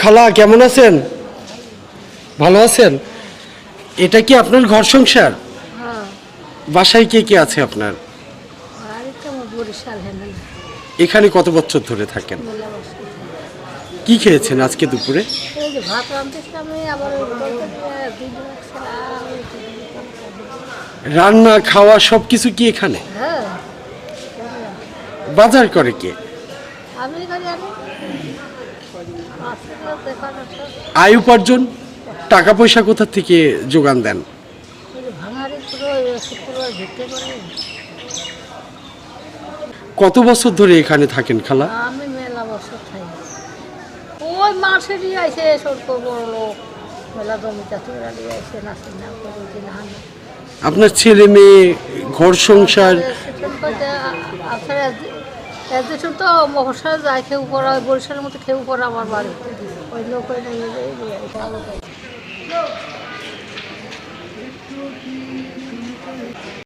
খালা কেমন আছেন? ভালো আছেন? এটা কি আপনার ঘর সংসার? হ্যাঁ, বাসায় কে কে আছে আপনার? বাড়িতে আমার বরিশাল হেনে এখানে কত বছর ধরে থাকেন? মেলা বসে। কি খেয়েছেন আজকে দুপুরে? এই যে ভাত রাঁধতেছিলাম, আমি আবার ওই বলতে দিয়ে দুধ রাখছিলাম, ওই দুধ। রান্না খাওয়া সবকিছু কি এখানে? হ্যাঁ, বাজার করে কে? আমি করি আমি আসলে দেখানো সব আয় উপার্জন টাকা পয়সা কোথা থেকে যোগান দেন? ওই যে ভাঙারি পুরো শুক্রবার ভিত্তি করে। কত বছর ধরে এখানে থাকেন খালা? আমি মেলা বছর খাই। ওই মাসেরই আইসে সরক বড় লোক মেলা জমিটা চোরা দিয়ে আইসে নাচি না করে দিন হানি। আপনার ছেলে মেয়ে, ঘর সংসার? এদেশে তো মফসলে যায় খেউ পড়া, বরিশালের মতো খেউ পড়া আমার বাড়ি। ওই লোক ওই নেই